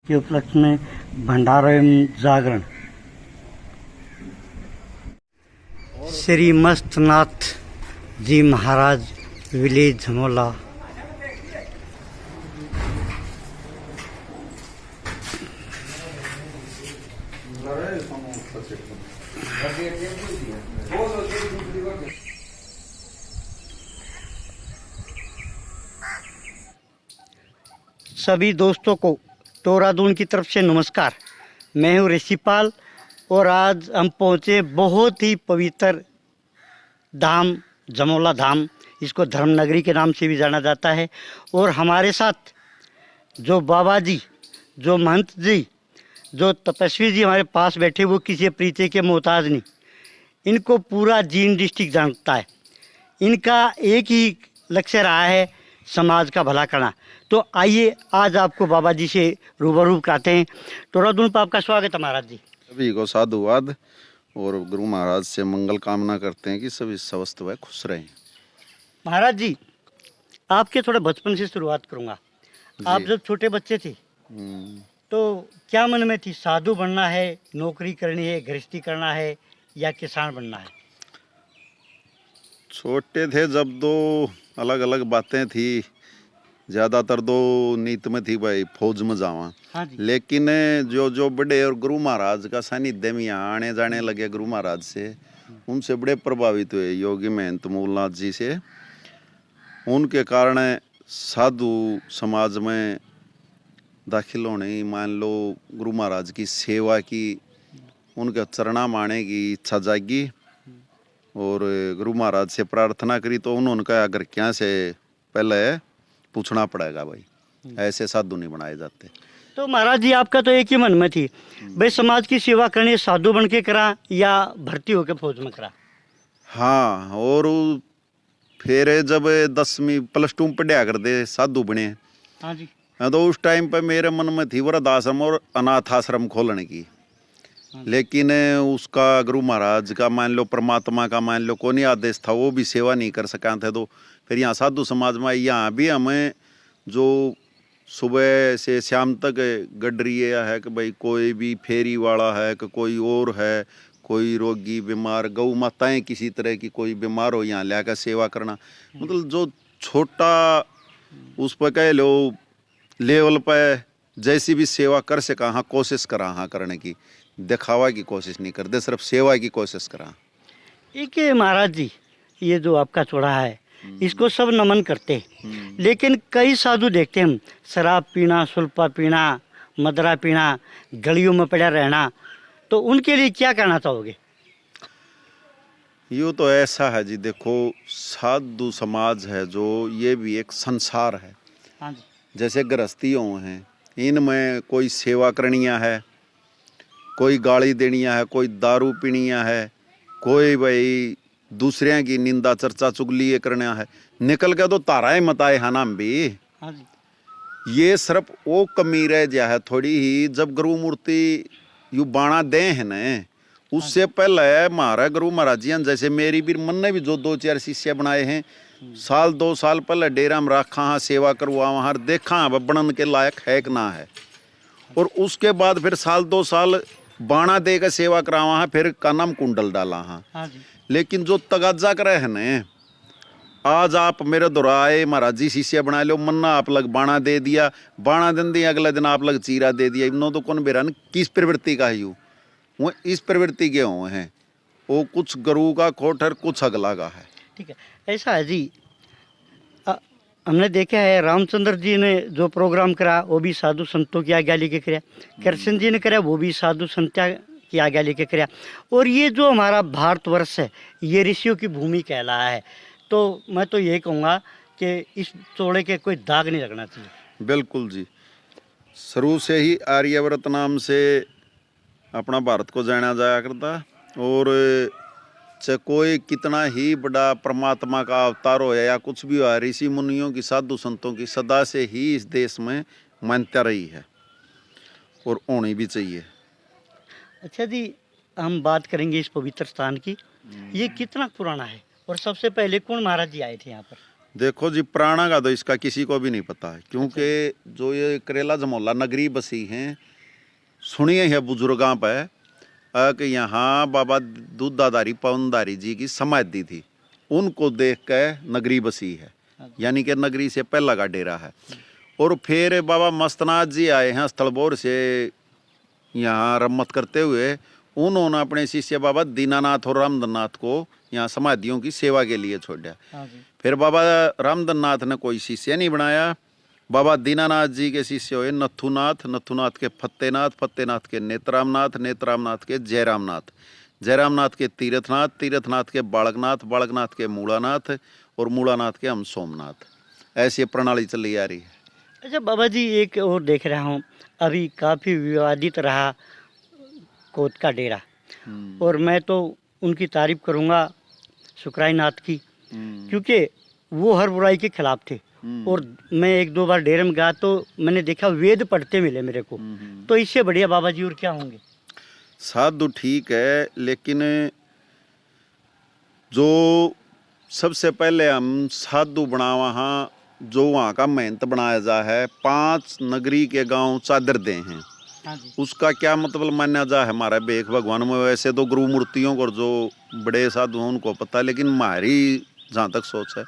के उपलक्ष्य में भंडारा एवं जागरण। श्री मस्तनाथ जी महाराज विलेज झमोला। सभी दोस्तों को टोरादून की तरफ से नमस्कार। मैं हूँ ऋषिपाल और आज हम पहुँचे बहुत ही पवित्र धाम झमोला धाम। इसको धर्मनगरी के नाम से भी जाना जाता है। और हमारे साथ जो बाबा जी, जो महंत जी, जो तपस्वी जी हमारे पास बैठे, वो किसी परिचय के मोहताज नहीं। इनको पूरा जींद डिस्ट्रिक्ट जानता है। इनका एक ही लक्ष्य रहा है, समाज का भला करना। तो आइए आज आपको बाबा जी से रूबरू कराते हैं। टोरादून पर आपका स्वागत है महाराज जी। सभी को साधुवाद और गुरु महाराज से मंगल कामना करते हैं कि सभी स्वस्थ व खुश रहें। महाराज जी, आपके थोड़े बचपन से शुरुआत करूँगा। आप जब छोटे बच्चे थे तो क्या मन में थी, साधु बनना है, नौकरी करनी है, गृहस्थी करना है या किसान बनना है? छोटे थे जब दो अलग अलग बातें थी। ज़्यादातर दो नीत में थी भाई फौज में जावा। हाँ जी। लेकिन जो जो बड़े और गुरु महाराज का सानिध्य में यहाँ आने जाने लगे गुरु महाराज से, उनसे बड़े प्रभावित हुए योगी महंत मूलनाथ जी से। उनके कारण साधु समाज में दाखिल होने, मान लो गुरु महाराज की सेवा की, उनके चरणा माने की इच्छा जागी और गुरु महाराज से प्रार्थना करी। तो उन्होंने कहा अगर क्या से पहले पूछना पड़ेगा भाई, ऐसे साधु नहीं बनाए जाते। तो महाराज जी, आपका तो एक ही मन में थी भाई, समाज की सेवा करनी, साधु बन के करा या भर्ती होकर फौज में करा? हाँ, और फिर जब 10वीं +2 में पढ़ा कर दे साधु बने। हाँ जी। तो उस टाइम पे मेरे मन में थी वृद्धाश्रम और अनाथ आश्रम खोलने की। लेकिन उसका गुरु महाराज का मान लो, परमात्मा का मान लो, कोई आदेश था, वो भी सेवा नहीं कर सका थे। तो फिर यहाँ साधु समाज में यहाँ भी हमें जो सुबह से शाम तक गडरी है कि भाई कोई भी फेरी वाला है कि कोई और है, कोई रोगी बीमार, गौ माताएं किसी तरह की कोई बीमार हो, यहाँ लाकर सेवा करना। मतलब जो छोटा उस पर कह लो लेवल पर जैसी भी सेवा कर सका, हाँ कोशिश करा, हाँ करने की, दिखावा की कोशिश नहीं करते, सिर्फ सेवा की कोशिश करा। एक महाराज जी, ये जो आपका चौड़ा है इसको सब नमन करते, लेकिन कई साधु देखते हम शराब पीना, सुल्फा पीना, मदरा पीना, गलियों में पड़ा रहना। तो उनके लिए क्या कहना चाहोगे? यूँ तो ऐसा है जी, देखो साधु समाज है जो, ये भी एक संसार है। हाँ जी। जैसे गृहस्थियों हैं, इनमें कोई सेवा करनिया है, कोई गाली देनिया है, कोई दारू पीनिया है, कोई भाई दूसरे की निंदा चर्चा चुगली ये करना है। निकल के तो ताराएं मताए है नाम भी। हाँ जी। ये सिर्फ वो कमी रह जा है थोड़ी ही, जब गुरु मूर्ति यू बाणा दे है न, उससे पहले हमारा गुरु महाराज जी, जैसे मेरी भी मन ने भी जो 2-4 शिष्य बनाए हैं, 1-2 साल पहले डेरा में रखा, हाँ सेवा करवा, वहाँ देखा बनन के लायक है कि ना है। और उसके बाद फिर 1-2 साल बाणा दे के सेवा करावा है, फिर का नाम कुंडल डाला। हाँ जी। लेकिन जो तगाजा करे है न, आज आप मेरे दोहराए महाराज जी शिष्य बना लो, मन्ना आप लग बाणा दे दिया, बाणा दिन दिया, अगले दिन आप लग चीरा दे दिया। इनो तो कौन बेरा किस प्रवृत्ति का है, वो इस प्रवृत्ति के हुए हैं, वो कुछ गुरु का खोटर, कुछ अगला का है। ठीक है, ऐसा है जी। हमने देखा है रामचंद्र जी ने जो प्रोग्राम करा वो भी साधु संतों की आज्ञा लेके कराया, कृष्ण जी ने कराया वो भी साधु संत्या की आज्ञा लेके कराया। और ये जो हमारा भारतवर्ष है, ये ऋषियों की भूमि कहलाया है। तो मैं तो यही कहूँगा कि इस चौड़े के कोई दाग नहीं लगना चाहिए। बिल्कुल जी, शुरू से ही आर्यव्रत नाम से अपना भारत को जाना जाया करता। और चाहे कोई कितना ही बड़ा परमात्मा का अवतार हो या कुछ भी हो, ऋषि मुनियों की, साधु संतों की सदा से ही इस देश में मान्यता रही है और होनी भी चाहिए। अच्छा जी, हम बात करेंगे इस पवित्र स्थान की। ये कितना पुराना है और सबसे पहले कौन महाराज जी आए थे यहाँ पर? देखो जी, प्राणा का तो इसका किसी को भी नहीं पता है, क्योंकि जो ये करेला जमोला नगरी बसी हैं, सुनिए है बुजुर्गां पे कि यहाँ बाबा दूधाधारी पवनधारी जी की समाधि थी, उनको देख के नगरी बसी है, यानी कि नगरी से पहला का डेरा है। और फिर बाबा मस्तनाथ जी आए हैं स्थलबोर से यहाँ रमत करते हुए, उन्होंने अपने शिष्य बाबा दीनानाथ और रामदनाथ को यहाँ समाधियों की सेवा के लिए छोड़ा। फिर बाबा रामदनाथ ने कोई शिष्य नहीं बनाया, बाबा दीनानाथ जी के शिष्य हुए नथुनाथ, नथुनाथ के फतेनाथ, फतेनाथ के नेत्रामनाथ, नेत्रामनाथ के जयरामनाथ, जयरामनाथ के तीर्थनाथ, तीर्थनाथ के बालकनाथ, बालकनाथ के मूलानाथ और मूलानाथ के हम सोमनाथ। ऐसी प्रणाली चली आ रही है। अच्छा बाबा जी, एक और देख रहा हूँ, अभी काफ़ी विवादित रहा कोट का डेरा, और मैं तो उनकी तारीफ करूँगा सुखराय नाथ की, क्योंकि वो हर बुराई के खिलाफ थे। और मैं एक दो बार डेरे में गया तो मैंने देखा वेद पढ़ते मिले मेरे को, तो इससे बढ़िया बाबा जी और क्या होंगे। साधु ठीक है, लेकिन जो सबसे पहले हम साधु बना वहाँ जो वहाँ का महंत बनाया जा है, 5 नगरी के गांव चादर दे हैं। उसका क्या मतलब माना जा है हमारा बेख भगवान में। वैसे तो गुरु मूर्तियों को जो बड़े साधु हैं उनको पता, लेकिन हमारी जहाँ तक सोच है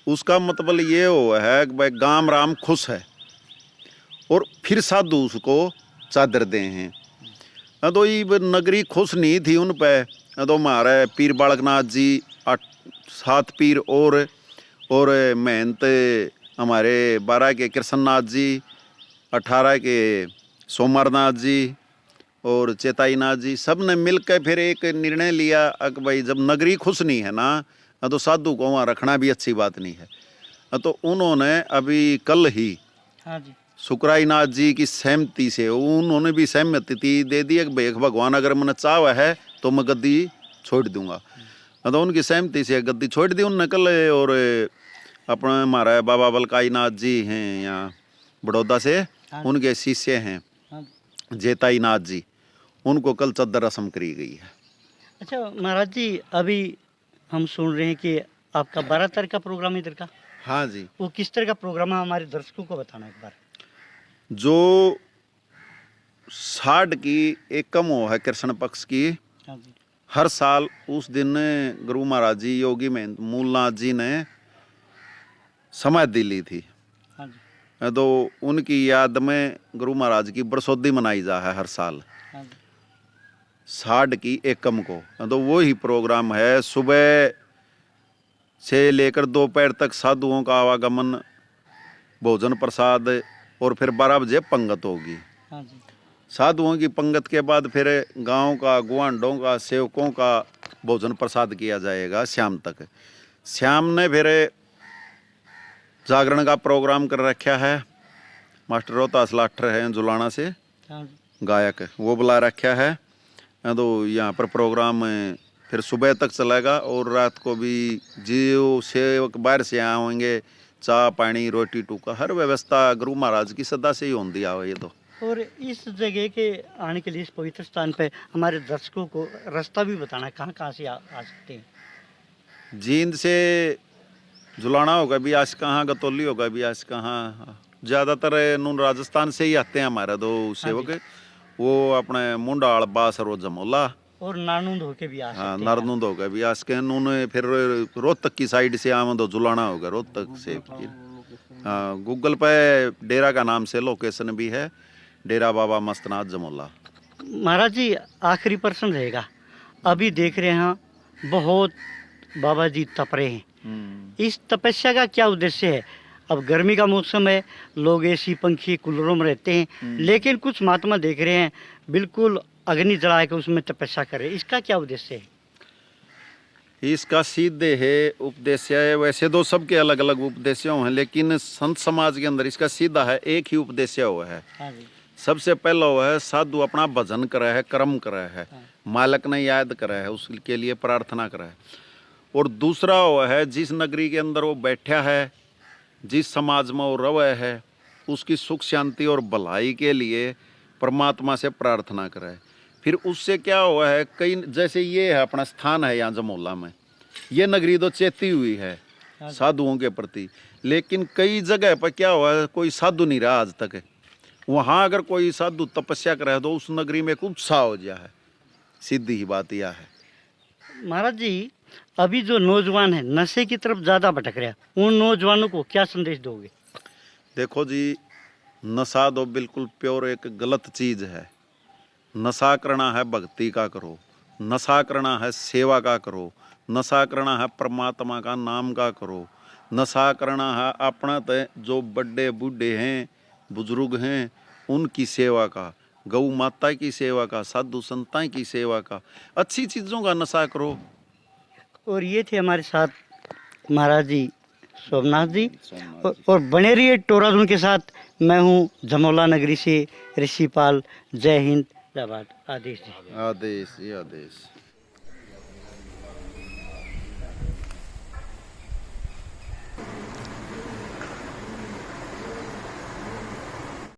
उसका मतलब ये हो है कि भाई गाम राम खुश है और फिर साधु उसको चादर दे हैं। तो ये नगरी खुश नहीं थी उन पे, तो हमारे पीर बालकनाथ जी 7 पीर और महंत हमारे 12 के कृष्णनाथ जी, 18 के सोमरनाथ जी और चेताईनाथ जी, सब ने मिलकर फिर एक निर्णय लिया कि भाई जब नगरी खुश नहीं है ना, तो साधु को वहाँ रखना भी अच्छी बात नहीं है। तो उन्होंने अभी कल ही सुखरायनाथ जी की सहमति से उन्होंने भी सहमति दे दी कि भाई भगवान अगर मैंने चाह है तो मैं गद्दी छोड़ दूंगा। तो उनकी सहमति से गद्दी छोड़ दी उन्होंने कल। और अपने हमारा बाबा बलकाई नाथ जी हैं यहाँ बड़ौदा से, उनके शिष्य हैं जेताई नाथ जी, उनको कल चद्दर रस्म करी गई है। अच्छा महाराज जी, अभी हम सुन रहे हैं कि आपका 12 तारीख का प्रोग्राम इधर का। हाँ जी। वो किस तरह का प्रोग्राम है, हमारे दर्शकों को बताना एक बार। जो 60 की एकम हो है कृष्ण पक्ष की, हर साल उस दिन गुरु महाराज जी योगी महंत मूलनाथ जी ने समाधि ली थी। तो उनकी याद में गुरु महाराज की बरसोदी मनाई जा है हर साल 60 की एकम को। तो वो ही प्रोग्राम है, सुबह से लेकर दोपहर तक साधुओं का आवागमन, भोजन प्रसाद, और फिर 12 बजे पंगत होगी। साधुओं की पंगत के बाद फिर गांव का, गुआंढों का, सेवकों का भोजन प्रसाद किया जाएगा शाम तक। शाम ने फिर जागरण का प्रोग्राम कर रखा है, मास्टर रोहतास लाठर हैं जुलाना से गायक, वो बुला रखा है। तो यहाँ पर प्रोग्राम फिर सुबह तक चलेगा, और रात को भी जो सेवक बाहर से आए होंगे, चाय पानी रोटी टूका हर व्यवस्था गुरु महाराज की सदा से ही होती आ ये तो। और इस जगह के आने के लिए, इस पवित्र स्थान पे हमारे दर्शकों को रास्ता भी बताना, कहाँ कहाँ से आ सकते हैं। जींद से जुलाना होगा भी आज कहाँ, गतौली होगा भी आज कहाँ, ज़्यादातर नून राजस्थान से ही आते हैं हमारे दो सेवक। वो अपने मुंडाल बास और जमोला और नारनूंद होके भी आ सकते हैं। हाँ, नारनूंद होगा भी आज के नून। फिर रोहतक की साइड से आम तो जुलाना होगा रोहतक से। हाँ, गूगल पे डेरा का नाम से लोकेशन भी है, डेरा बाबा मस्तनाथ जमोला। महाराज जी, आखिरी प्रश्न रहेगा। अभी देख रहे हैं बहुत बाबा जी तप रहे हैं, इस तपस्या का क्या उद्देश्य है। अब गर्मी का मौसम है, लोग एसी पंखी कूलरों में रहते हैं, लेकिन कुछ महात्मा देख रहे हैं बिल्कुल अग्नि जला के उसमें तपस्या कर रहे हैं, इसका क्या उद्देश्य है। इसका सीधे है उपदेश्य है, वैसे तो सबके अलग अलग उपदेश्य हैं, लेकिन संत समाज के अंदर इसका सीधा है, एक ही उपदेश्य हुआ है। सबसे पहला हुआ है साधु अपना भजन करे है, कर्म करे है, मालक ने याद करे है, उसके लिए प्रार्थना करे है। और दूसरा हुआ है जिस नगरी के अंदर वो बैठा है, जिस समाज में वो रवे है, उसकी सुख शांति और भलाई के लिए परमात्मा से प्रार्थना करे। फिर उससे क्या हुआ है, कई जैसे ये है अपना स्थान है यहाँ जमोला में, ये नगरी तो चेती हुई है, साधुओं के प्रति। लेकिन कई जगह पर क्या हुआ है, कोई साधु नहीं रहा आज तक। वहाँ अगर कोई साधु तपस्या करे तो उस नगरी में एक उत्साह हो जाए है। सीधी ही बात यह है। महाराज जी, अभी जो नौजवान है नशे की तरफ ज़्यादा भटक रहा है, उन नौजवानों को क्या संदेश दोगे? देखो जी, नशा तो बिल्कुल प्योर एक गलत चीज़ है। नशा करना है भक्ति का करो, नशा करना है सेवा का करो, नशा करना है परमात्मा का नाम का करो, नशा करना है अपना जो बड़े बूढ़े हैं बुजुर्ग हैं उनकी सेवा का, गौ माता की सेवा का, साधु संतां की सेवा का, अच्छी चीज़ों का नशा करो। और ये थे हमारे साथ महाराज जी सोमनाथ जी। और बने रहिए टोरादून के साथ। मैं हूँ जमोला नगरी से ऋषिपाल। जय हिंद, जय भारत। आदेश जी। आदेश, ये आदेश।